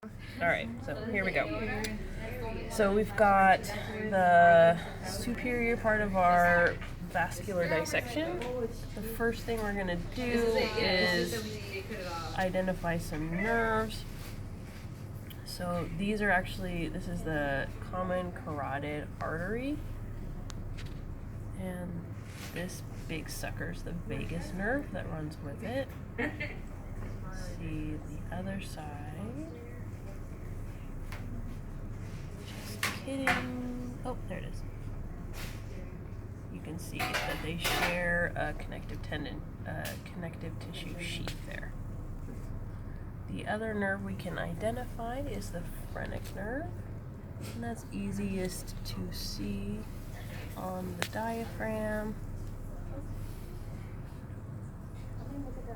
All right, so here we go. So we've got the superior part of our vascular dissection. The first thing we're going to do is identify some nerves. So these are actually, this is the common carotid artery. And this big sucker's the vagus nerve that runs with it. See the other side. Just kidding. Oh, there it is. You can see that they share a connective tendon, connective tissue sheath there. The other nerve we can identify is the phrenic nerve, and that's easiest to see on the diaphragm.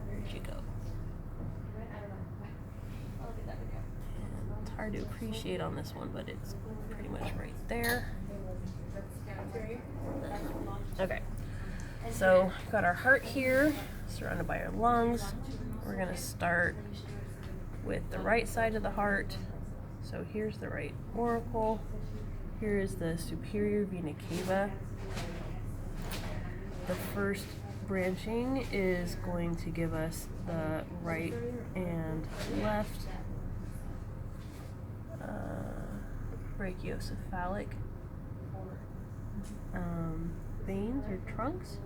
Where'd you go? And it's hard to appreciate on this one, but it's pretty much right there. Okay, so we've got our heart here, surrounded by our lungs. We're gonna start with the right side of the heart. So here's the right auricle. Here is the superior vena cava. The first branching is going to give us the right and left brachiocephalic veins or trunks.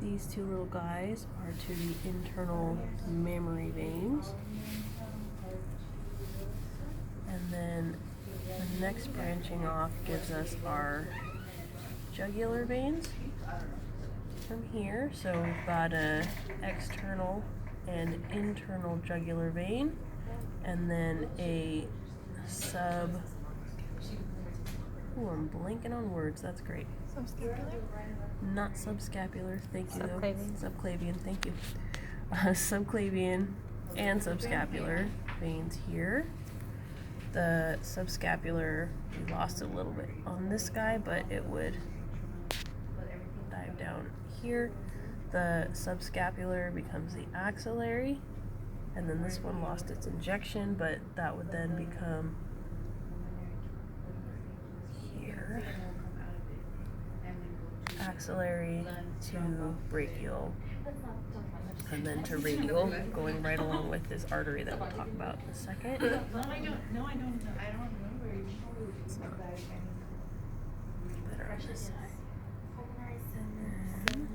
These two little guys are to the internal mammary veins. And then the next branching off gives us our jugular veins from here. So we've got a external and internal jugular vein, and then a I'm blanking on words, that's great. Subscapular? Not subscapular, thank you. Subclavian. Subclavian, thank you. Subclavian and subscapular veins here. The subscapular, we lost a little bit on this guy, but it would dive down here. The subscapular becomes the axillary, and then this one lost its injection, but that would then become here. Axillary to brachial, and then to radial, going right along with this artery that we'll talk about in a second. No, I don't remember. It's not better on this side. And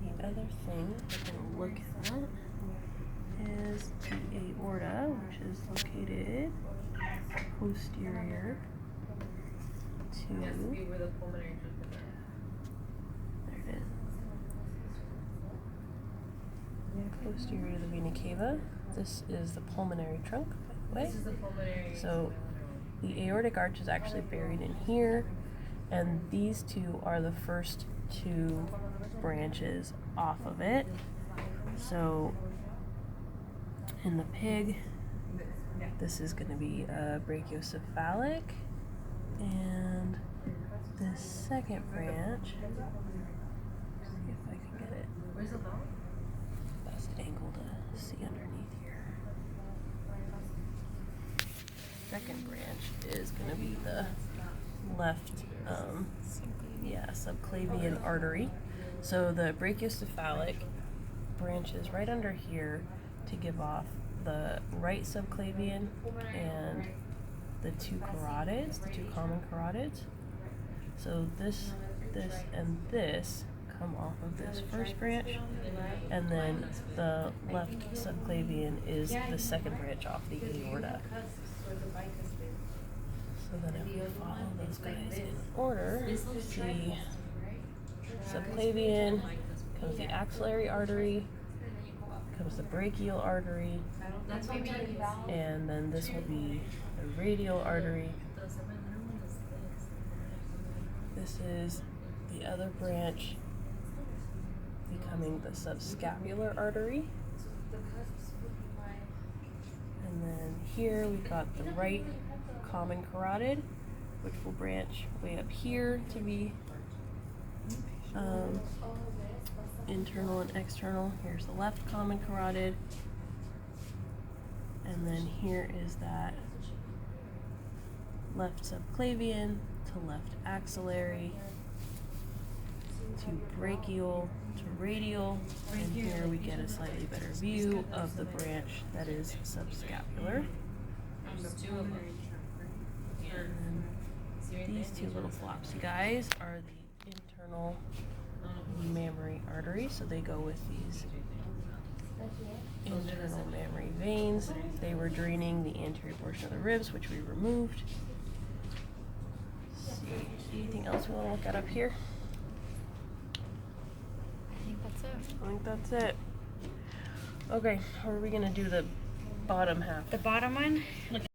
the other thing we're going to look at is the aorta, which is located posterior to, there it is, posterior to the vena cava. This is the pulmonary trunk, by the way. This is the pulmonary. So the aortic arch is actually buried in here, and these two are the first two branches off of it. So in the pig, this is going to be brachiocephalic, and the second branch, see if I can get it. Where's the ball? Best angle to see underneath here. Second branch is going to be the left, subclavian artery. So the brachiocephalic branches right under here to give off the right subclavian and the two carotids, the two common carotids. So this, and this come off of this first branch, and then the left subclavian is the second branch off the aorta. So then if we follow those guys in order, the subclavian comes the axillary artery, comes the brachial artery, and then this will be the radial artery. This is the other branch becoming the subscapular artery. And then here we've got the right common carotid, which will branch way up here to be internal and external. Here's the left common carotid. And then here is that left subclavian to left axillary to brachial to radial. And here we get a slightly better view of the branch that is subscapular. And these two little flopsy guys are the internal mammary arteries, so they go with these internal mammary veins. They were draining the anterior portion of the ribs, which we removed. Let's see, anything else we want to look at up here? I think that's it. I think that's it. Okay, how are we going to do the bottom half? The bottom one?